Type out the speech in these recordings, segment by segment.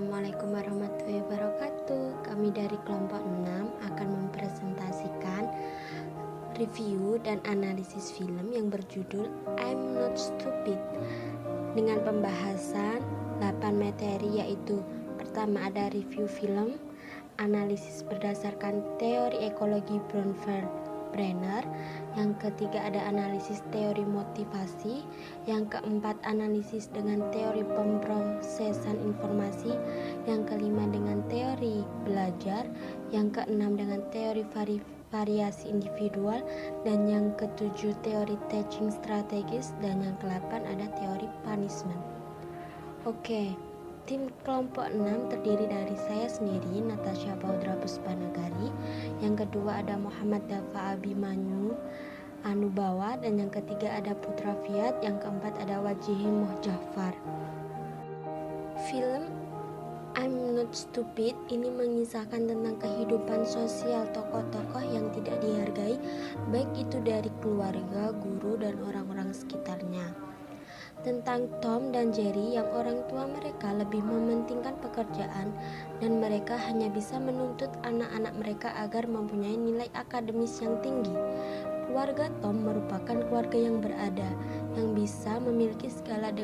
Assalamualaikum warahmatullahi wabarakatuh. Kami dari kelompok 6 akan mempresentasikan review dan analisis film yang berjudul I'm Not Stupid dengan pembahasan 8 materi, yaitu pertama ada review film, analisis berdasarkan teori ekologi Brenner, yang ketiga ada analisis teori motivasi, yang keempat analisis dengan teori pemrosesan informasi, yang kelima dengan teori belajar, yang keenam dengan teori variasi individual, dan yang ketujuh teori teaching strategis, dan yang ke-8 ada teori punishment. Oke. Tim kelompok 6 terdiri dari saya sendiri, Natasha Baudra Puspanagari, yang kedua ada Muhammad Dafa Abimanyu Anubawa, dan yang ketiga ada Putra Fiat, yang keempat ada Wajihi Mohjafar. Film I'm Not Stupid ini mengisahkan tentang kehidupan sosial tokoh-tokoh yang tidak dihargai, baik itu dari keluarga, guru, dan orang-orang sekitarnya. Tentang Tom dan Jerry yang orang tua mereka lebih mementingkan pekerjaan dan mereka hanya bisa menuntut anak-anak mereka agar mempunyai nilai akademis yang tinggi. Keluarga Tom merupakan keluarga yang berada, yang bisa memiliki segalanya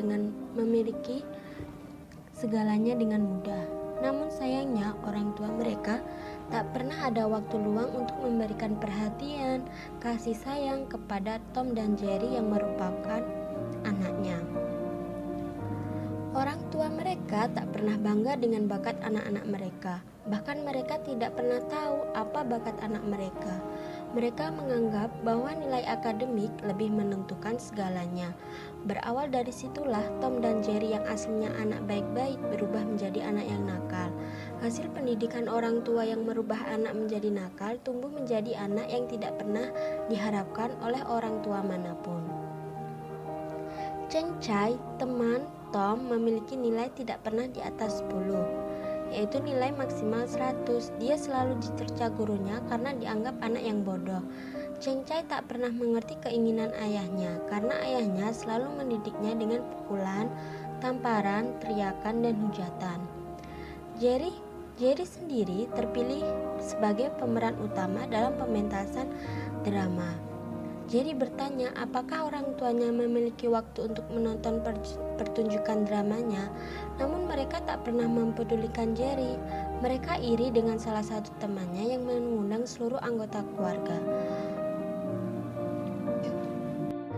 dengan mudah. Namun sayangnya orang tua mereka tak pernah ada waktu luang untuk memberikan perhatian, kasih sayang kepada Tom dan Jerry yang merupakan anaknya. Orang tua mereka tak pernah bangga dengan bakat anak-anak mereka. Bahkan mereka tidak pernah tahu apa bakat anak mereka. Mereka menganggap bahwa nilai akademik lebih menentukan segalanya. Berawal dari situlah Tom dan Jerry yang aslinya anak baik-baik berubah menjadi anak yang nakal. Hasil pendidikan orang tua yang merubah anak menjadi nakal tumbuh menjadi anak yang tidak pernah diharapkan oleh orang tua manapun. Cheng Chai, teman Tom, memiliki nilai tidak pernah di atas 10, yaitu nilai maksimal 100. Dia selalu dicerca gurunya karena dianggap anak yang bodoh. Cheng Chai tak pernah mengerti keinginan ayahnya karena ayahnya selalu mendidiknya dengan pukulan, tamparan, teriakan, dan hujatan. Jerry sendiri terpilih sebagai pemeran utama dalam pementasan drama. Jerry bertanya apakah orang tuanya memiliki waktu untuk menonton pertunjukan dramanya, namun mereka tak pernah mempedulikan Jerry. Mereka iri dengan salah satu temannya yang mengundang seluruh anggota keluarga.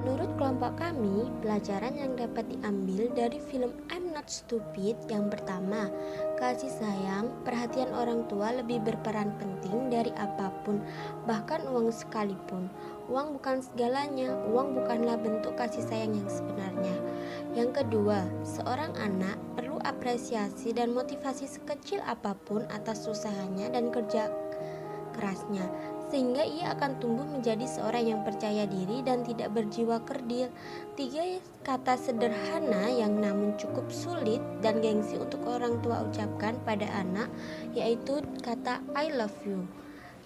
Menurut kelompok kami, pelajaran yang dapat diambil dari film I'm Not Stupid yang pertama, kasih sayang, perhatian orang tua lebih berperan penting dari apapun, bahkan uang sekalipun. Uang bukan segalanya, uang bukanlah bentuk kasih sayang yang sebenarnya. Yang kedua, seorang anak perlu apresiasi dan motivasi sekecil apapun atas usahanya dan kerja kerasnya, sehingga ia akan tumbuh menjadi seorang yang percaya diri dan tidak berjiwa kerdil. 3 kata sederhana yang namun cukup sulit dan gengsi untuk orang tua ucapkan pada anak, yaitu kata I love you,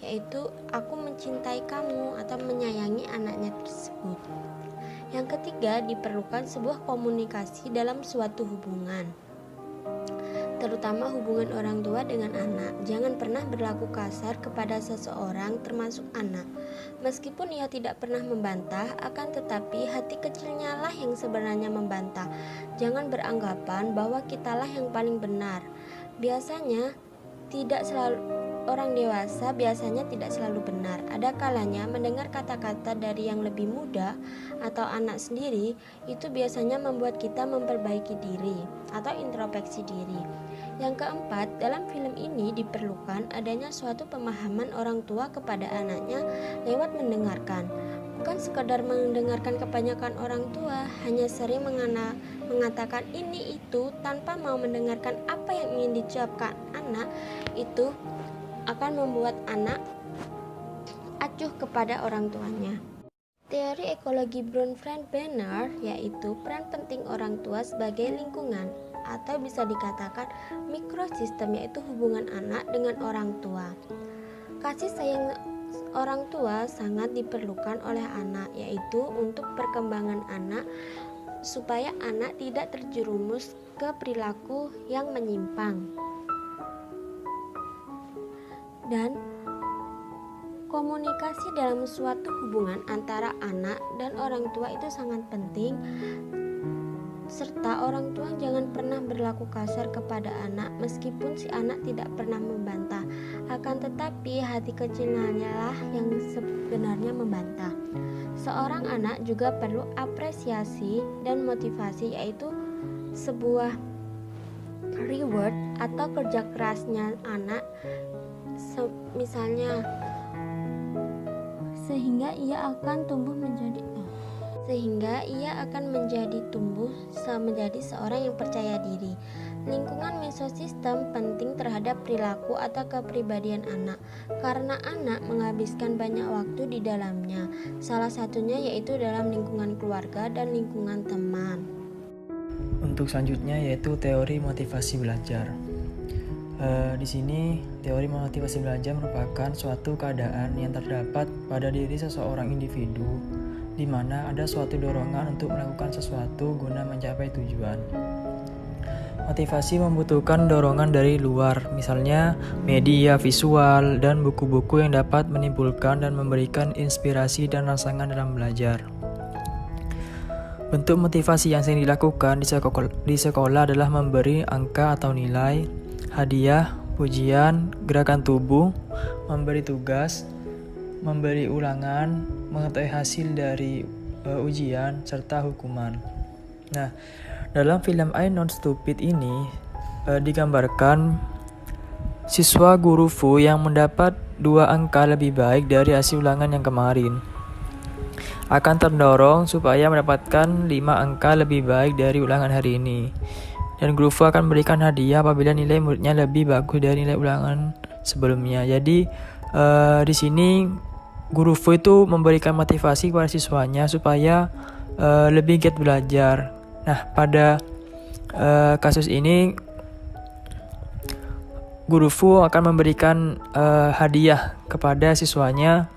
yaitu aku mencintai kamu atau menyayangi anaknya tersebut. Yang ketiga, diperlukan sebuah komunikasi dalam suatu hubungan, terutama hubungan orang tua dengan anak. Jangan pernah berlaku kasar kepada seseorang, termasuk anak. Meskipun ia tidak pernah membantah, akan tetapi hati kecilnya lah yang sebenarnya membantah. Jangan beranggapan bahwa kitalah yang paling benar. Orang dewasa biasanya tidak selalu benar. Ada kalanya mendengar kata-kata dari yang lebih muda atau anak sendiri itu biasanya membuat kita memperbaiki diri atau introspeksi diri. Yang keempat, dalam film ini diperlukan adanya suatu pemahaman orang tua kepada anaknya lewat mendengarkan. Bukan sekadar mendengarkan. Kebanyakan orang tua hanya sering mengatakan ini itu tanpa mau mendengarkan apa yang ingin diucapkan anak. Itu akan membuat anak acuh kepada orang tuanya. Teori ekologi Brenner yaitu peran penting orang tua sebagai lingkungan, atau bisa dikatakan mikrosistem, yaitu hubungan anak dengan orang tua. Kasih sayang orang tua sangat diperlukan oleh anak, yaitu untuk perkembangan anak supaya anak tidak terjerumus ke perilaku yang menyimpang. Dan komunikasi dalam suatu hubungan antara anak dan orang tua itu sangat penting, serta orang tua jangan pernah berlaku kasar kepada anak meskipun si anak tidak pernah membantah. Akan tetapi hati kecilnya lah yang sebenarnya membantah. Seorang anak juga perlu apresiasi dan motivasi, yaitu sebuah reward atau kerja kerasnya anak, misalnya sehingga ia akan menjadi seorang yang percaya diri. Lingkungan mesosistem penting terhadap perilaku atau kepribadian anak, karena anak menghabiskan banyak waktu di dalamnya. Salah satunya yaitu dalam lingkungan keluarga dan lingkungan teman. Untuk selanjutnya yaitu teori motivasi belajar. Di sini teori motivasi belajar merupakan suatu keadaan yang terdapat pada diri seseorang individu di mana ada suatu dorongan untuk melakukan sesuatu guna mencapai tujuan. Motivasi membutuhkan dorongan dari luar, misalnya media visual dan buku-buku yang dapat menimbulkan dan memberikan inspirasi dan rangsangan dalam belajar. Bentuk motivasi yang sering dilakukan di sekolah adalah memberi angka atau nilai, hadiah, pujian, gerakan tubuh, memberi tugas, memberi ulangan, mengetahui hasil dari ujian, serta hukuman. Nah, dalam film I'm Not Stupid ini digambarkan siswa guru Fu yang mendapat 2 angka lebih baik dari hasil ulangan yang kemarin akan terdorong supaya mendapatkan 5 angka lebih baik dari ulangan hari ini. Dan guru Fu akan memberikan hadiah apabila nilai muridnya lebih bagus dari nilai ulangan sebelumnya. Jadi di sini guru Fu itu memberikan motivasi kepada siswanya supaya lebih giat belajar. Nah, pada kasus ini guru Fu akan memberikan hadiah kepada siswanya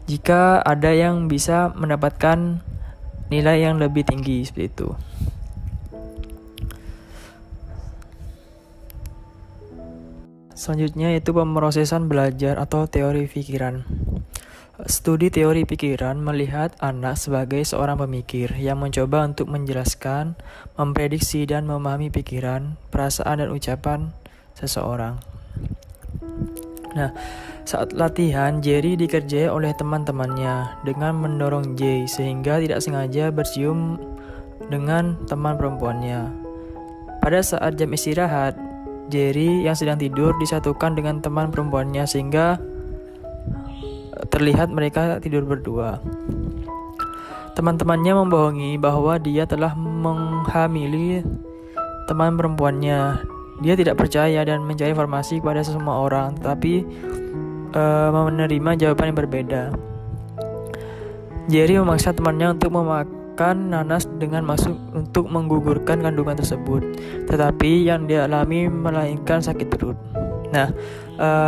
jika ada yang bisa mendapatkan nilai yang lebih tinggi seperti itu. Selanjutnya yaitu pemrosesan belajar atau teori pikiran. Studi teori pikiran melihat anak sebagai seorang pemikir yang mencoba untuk menjelaskan, memprediksi dan memahami pikiran, perasaan dan ucapan seseorang. Nah, saat latihan, Jerry dikerjai oleh teman-temannya dengan mendorong Jay sehingga tidak sengaja bercium dengan teman perempuannya. Pada saat jam istirahat, Jerry yang sedang tidur disatukan dengan teman perempuannya sehingga terlihat mereka tidur berdua. Teman-temannya membohongi bahwa dia telah menghamili teman perempuannya. Dia tidak percaya dan mencari informasi kepada semua orang, tetapi menerima jawaban yang berbeda. Jerry memaksa temannya untuk memakan nanas dengan maksud untuk menggugurkan kandungan tersebut, tetapi yang dia alami melainkan sakit perut. Nah,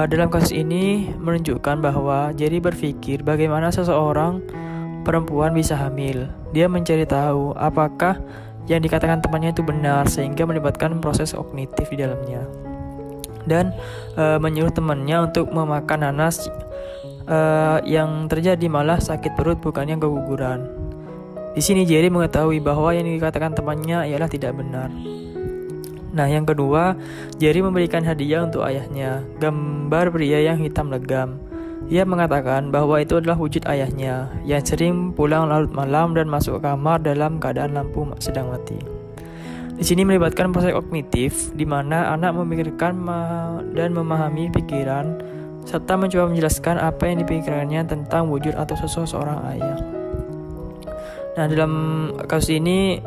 dalam kasus ini menunjukkan bahwa Jerry berpikir bagaimana seseorang perempuan bisa hamil. Dia mencari tahu apakah yang dikatakan temannya itu benar, sehingga melibatkan proses kognitif di dalamnya. Dan menyuruh temannya untuk memakan nanas, yang terjadi malah sakit perut bukannya keguguran. Di sini Jerry mengetahui bahwa yang dikatakan temannya ialah tidak benar. Nah, yang kedua, Jerry memberikan hadiah untuk ayahnya, gambar pria yang hitam legam. Ia mengatakan bahwa itu adalah wujud ayahnya yang sering pulang larut malam dan masuk ke kamar dalam keadaan lampu sedang mati. Di sini melibatkan proses kognitif di mana anak memikirkan dan memahami pikiran serta mencoba menjelaskan apa yang dipikirkannya tentang wujud atau sosok seorang ayah. Nah, dalam kasus ini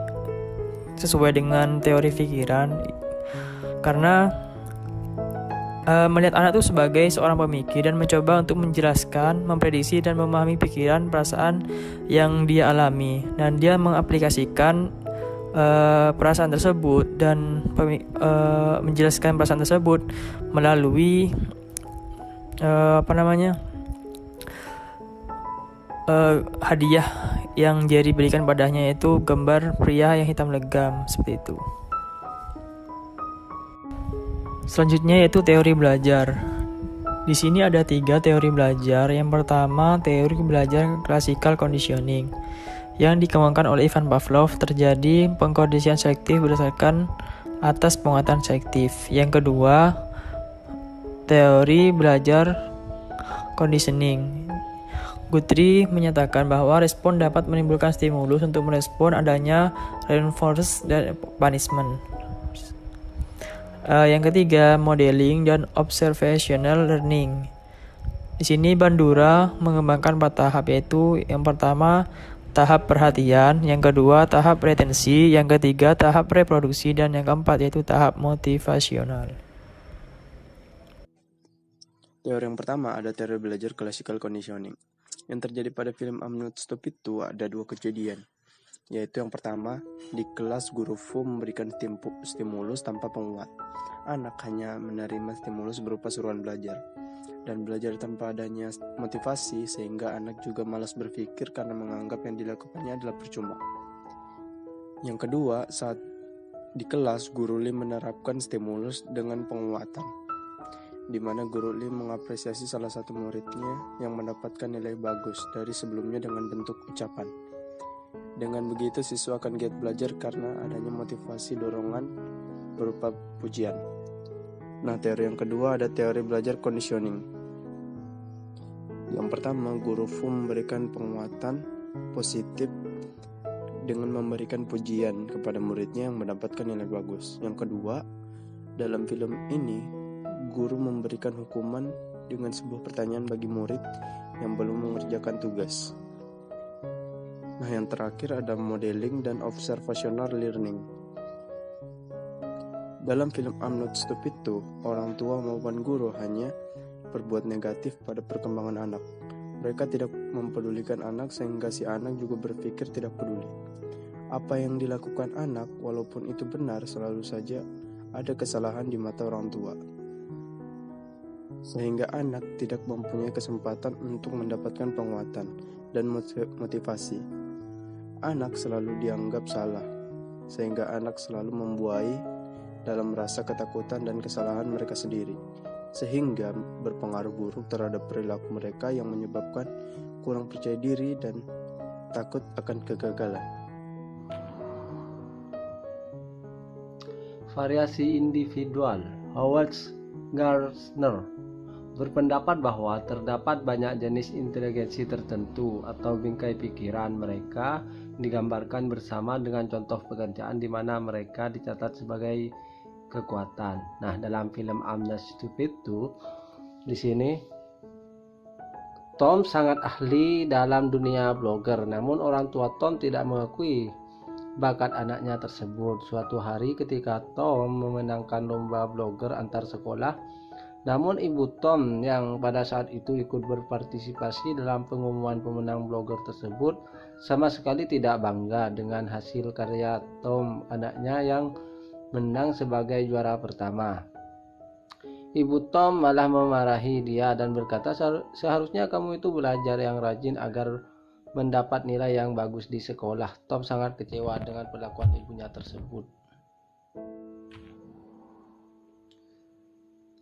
sesuai dengan teori pikiran karena melihat anak itu sebagai seorang pemikir dan mencoba untuk menjelaskan, memprediksi dan memahami pikiran, perasaan yang dia alami, dan dia mengaplikasikan perasaan tersebut dan menjelaskan perasaan tersebut melalui hadiah yang Jerry berikan padanya yaitu gambar pria yang hitam legam seperti itu. Selanjutnya yaitu teori belajar. Di sini ada 3 teori belajar. Yang pertama, teori belajar classical conditioning yang dikembangkan oleh Ivan Pavlov. Terjadi pengkondisian selektif berdasarkan atas penguatan selektif. Yang kedua, teori belajar conditioning. Guthrie menyatakan bahwa respon dapat menimbulkan stimulus untuk merespon adanya reinforcement dan punishment. Yang ketiga, modeling dan observational learning. Di sini Bandura mengembangkan 4 tahap, yaitu yang pertama tahap perhatian, yang kedua tahap retensi, yang ketiga tahap reproduksi, dan yang keempat yaitu tahap motivasional. Teori yang pertama ada teori belajar classical conditioning. Yang terjadi pada film I'm Not Stupid itu ada 2 kejadian. Yaitu yang pertama, di kelas guru Fu memberikan stimulus tanpa penguat. Anak hanya menerima stimulus berupa suruhan belajar. Dan belajar tanpa adanya motivasi sehingga anak juga malas berpikir karena menganggap yang dilakukannya adalah percuma. Yang kedua, saat di kelas guru Lim menerapkan stimulus dengan penguatan, di mana guru Lim mengapresiasi salah satu muridnya yang mendapatkan nilai bagus dari sebelumnya dengan bentuk ucapan. Dengan begitu siswa akan giat belajar karena adanya motivasi dorongan berupa pujian. Nah, teori yang kedua ada teori belajar conditioning. Yang pertama, guru Fu memberikan penguatan positif dengan memberikan pujian kepada muridnya yang mendapatkan nilai bagus. Yang kedua, dalam film ini, guru memberikan hukuman dengan sebuah pertanyaan bagi murid yang belum mengerjakan tugas. Nah, yang terakhir ada modeling dan observational learning. Dalam film I'm Not Stupid 2, orang tua maupun guru hanya berbuat negatif pada perkembangan anak. Mereka tidak mempedulikan anak sehingga si anak juga berpikir tidak peduli. Apa yang dilakukan anak, walaupun itu benar, selalu saja ada kesalahan di mata orang tua. Sehingga anak tidak mempunyai kesempatan untuk mendapatkan penguatan dan motivasi. Anak selalu dianggap salah, sehingga anak selalu membuai dalam rasa ketakutan dan kesalahan mereka sendiri, sehingga berpengaruh buruk terhadap perilaku mereka yang menyebabkan kurang percaya diri dan takut akan kegagalan. Variasi individual. Howard Gardner berpendapat bahwa terdapat banyak jenis inteligensi tertentu atau bingkai pikiran mereka digambarkan bersama dengan contoh pekerjaan di mana mereka dicatat sebagai kekuatan. Nah, dalam film I'm Not Stupid 2, di sini Tom sangat ahli dalam dunia blogger, namun orang tua Tom tidak mengakui bakat anaknya tersebut. Suatu hari ketika Tom memenangkan lomba blogger antar sekolah, namun ibu Tom yang pada saat itu ikut berpartisipasi dalam pengumuman pemenang blogger tersebut sama sekali tidak bangga dengan hasil karya Tom, anaknya yang menang sebagai juara pertama. Ibu Tom malah memarahi dia dan berkata, seharusnya kamu itu belajar yang rajin agar mendapat nilai yang bagus di sekolah. Tom sangat kecewa dengan perlakuan ibunya tersebut.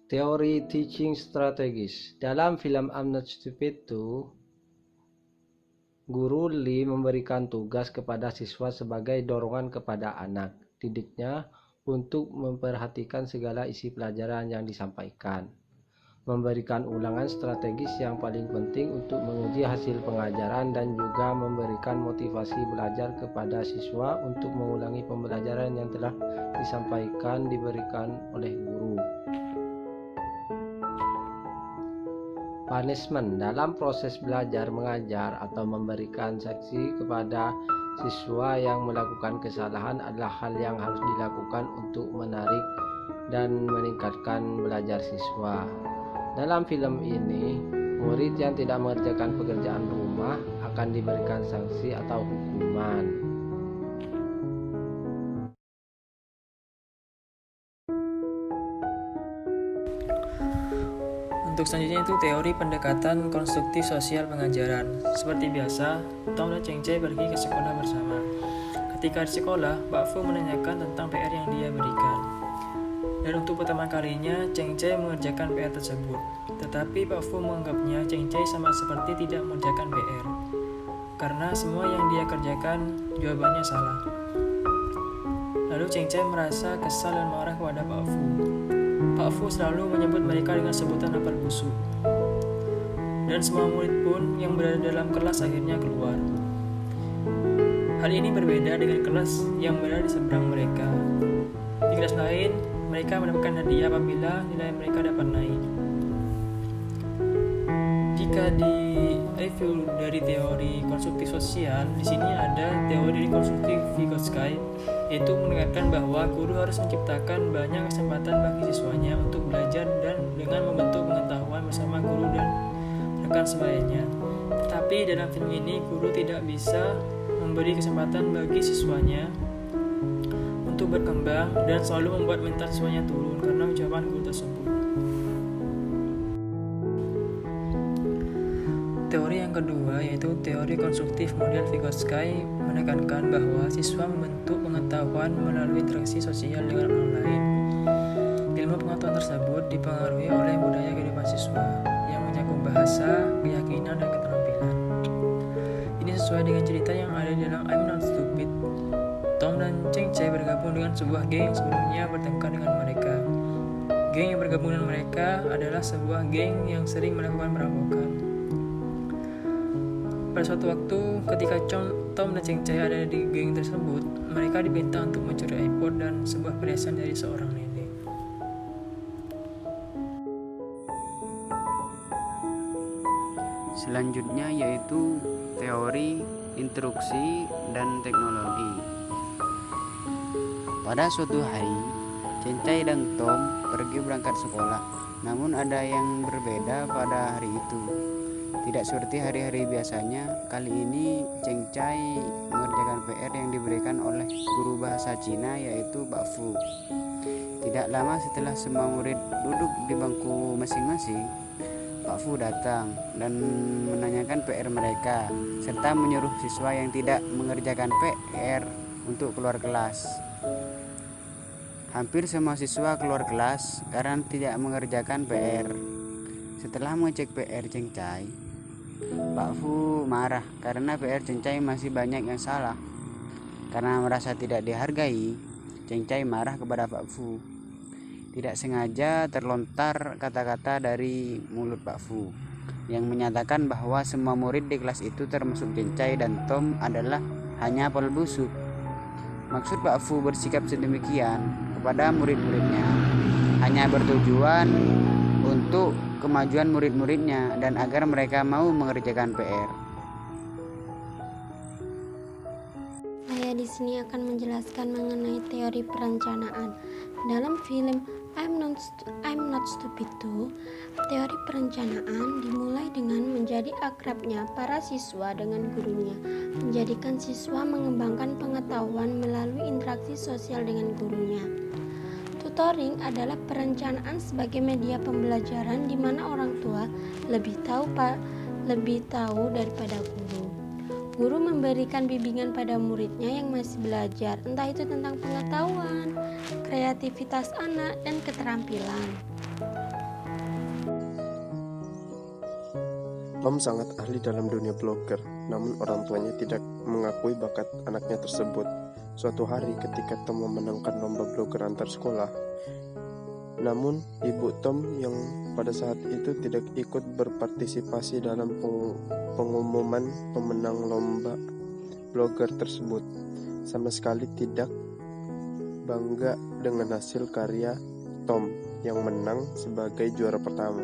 Teori teaching strategis. Dalam film I'm Not Stupid 2, Guru Lee memberikan tugas kepada siswa sebagai dorongan kepada anak didiknya untuk memperhatikan segala isi pelajaran yang disampaikan, memberikan ulangan strategis yang paling penting untuk menguji hasil pengajaran, dan juga memberikan motivasi belajar kepada siswa untuk mengulangi pembelajaran yang telah disampaikan diberikan oleh guru. Punishment. Dalam proses belajar mengajar atau memberikan sanksi kepada siswa yang melakukan kesalahan adalah hal yang harus dilakukan untuk menarik dan meningkatkan belajar siswa. Dalam film ini, murid yang tidak mengerjakan pekerjaan rumah akan diberikan sanksi atau hukuman. Untuk selanjutnya itu teori pendekatan konstruktif sosial pengajaran. Seperti biasa, Tom dan Cheng Chai pergi ke sekolah bersama. Ketika di sekolah, Pak Fu menanyakan tentang PR yang dia berikan. Dan untuk pertama kalinya, Cheng Chai mengerjakan PR tersebut. Tetapi Pak Fu menganggapnya Cheng Chai sama seperti tidak mengerjakan PR. Karena semua yang dia kerjakan, jawabannya salah. Lalu Cheng Chai merasa kesal dan marah kepada Pak Fu. Pak Fu selalu menyebut mereka dengan sebutan apel busuk. Dan semua murid pun yang berada dalam kelas akhirnya keluar. Hal ini berbeda dengan kelas yang berada di seberang mereka. Di kelas lain, mereka mendapatkan hadiah apabila nilai mereka dapat naik. Jika di review dari teori konstruktif sosial, di sini ada teori konstruktif Vygotsky, yaitu menekankan bahwa guru harus menciptakan banyak kesempatan bagi siswanya untuk belajar dan dengan membentuk pengetahuan bersama guru dan rekan sebayanya. Tetapi dalam film ini, guru tidak bisa memberi kesempatan bagi siswanya untuk berkembang dan selalu membuat mental siswanya turun karena ucapan guru tersebut. Teori yang kedua yaitu teori konstruktif model Vygotsky menekankan bahwa siswa membentuk pengetahuan melalui interaksi sosial dengan orang lain. Ilmu pengetahuan tersebut dipengaruhi oleh budaya kehidupan siswa yang menyangkut bahasa, keyakinan, dan keterampilan. Ini sesuai dengan cerita yang ada di dalam I'm Not Stupid. Tom dan Cheng Chai bergabung dengan sebuah geng yang sebelumnya bertengkar dengan mereka. Geng yang bergabung dengan mereka adalah sebuah geng yang sering melakukan perampokan. Pada suatu waktu, ketika Tom dan Cheng Chai ada di geng tersebut, mereka diminta untuk mencuri iPod dan sebuah perhiasan dari seorang nenek. Selanjutnya yaitu teori instruksi dan teknologi. Pada suatu hari, Cheng Chai dan Tom pergi berangkat sekolah. Namun ada yang berbeda pada hari itu. Tidak seperti hari-hari biasanya, kali ini Cheng Chai mengerjakan PR yang diberikan oleh guru bahasa Cina yaitu Pak Fu. Tidak lama setelah semua murid duduk di bangku masing-masing, Pak Fu datang dan menanyakan PR mereka, serta menyuruh siswa yang tidak mengerjakan PR untuk keluar kelas. Hampir semua siswa keluar kelas karena tidak mengerjakan PR. Setelah mengecek PR Cheng Chai, Pak Fu marah karena PR Cheng Chai masih banyak yang salah. Karena merasa tidak dihargai, Cheng Chai marah kepada Pak Fu. Tidak sengaja terlontar kata-kata dari mulut Pak Fu yang menyatakan bahwa semua murid di kelas itu termasuk Cheng Chai dan Tom adalah hanya apel busuk. Maksud Pak Fu bersikap sedemikian kepada murid-muridnya hanya bertujuan untuk kemajuan murid-muridnya dan agar mereka mau mengerjakan PR. Saya di sini akan menjelaskan mengenai teori perencanaan. Dalam film I'm Not Stupid 2, teori perencanaan dimulai dengan menjadi akrabnya para siswa dengan gurunya, menjadikan siswa mengembangkan pengetahuan melalui interaksi sosial dengan gurunya. Tutoring adalah perencanaan sebagai media pembelajaran di mana orang tua lebih tahu daripada guru. Guru memberikan bimbingan pada muridnya yang masih belajar, entah itu tentang pengetahuan, kreativitas anak, dan keterampilan. Tom sangat ahli dalam dunia blogger, namun orang tuanya tidak mengakui bakat anaknya tersebut. Suatu hari ketika Tom memenangkan lomba blogger antar sekolah, namun ibu Tom yang pada saat itu tidak ikut berpartisipasi dalam pengumuman pemenang lomba blogger tersebut, sama sekali tidak bangga dengan hasil karya Tom yang menang sebagai juara pertama.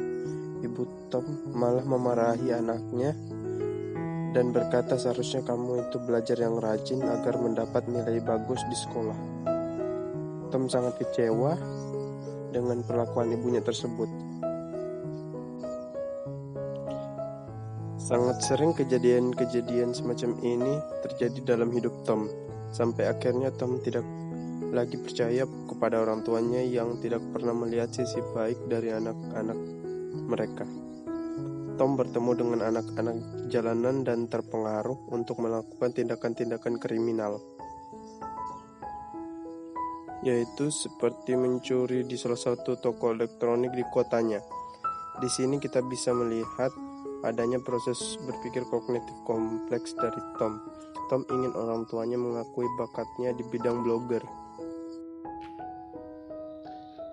Ibu Tom malah memarahi anaknya dan berkata seharusnya kamu itu belajar yang rajin agar mendapat nilai bagus di sekolah. Tom sangat kecewa dengan perlakuan ibunya tersebut. Sangat sering kejadian-kejadian semacam ini terjadi dalam hidup Tom, sampai akhirnya Tom tidak lagi percaya kepada orang tuanya yang tidak pernah melihat sisi baik dari anak-anak mereka. Tom bertemu dengan anak-anak jalanan dan terpengaruh untuk melakukan tindakan-tindakan kriminal, yaitu seperti mencuri di salah satu toko elektronik di kotanya. Di sini kita bisa melihat adanya proses berpikir kognitif kompleks dari Tom. Tom ingin orang tuanya mengakui bakatnya di bidang blogger.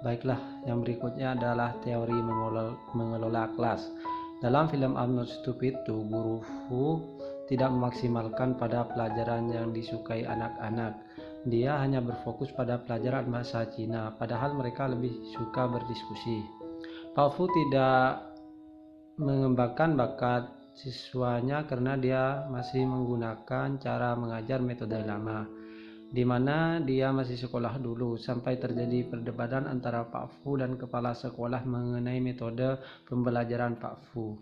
Baiklah, yang berikutnya adalah teori mengelola kelas. Dalam film I'm Not Stupid 2, guru Fu tidak memaksimalkan pada pelajaran yang disukai anak-anak. Dia hanya berfokus pada pelajaran bahasa Cina, padahal mereka lebih suka berdiskusi. Pak Fu tidak mengembangkan bakat siswanya karena dia masih menggunakan cara mengajar metode lama, di mana dia masih sekolah dulu, sampai terjadi perdebatan antara Pak Fu dan kepala sekolah mengenai metode pembelajaran Pak Fu.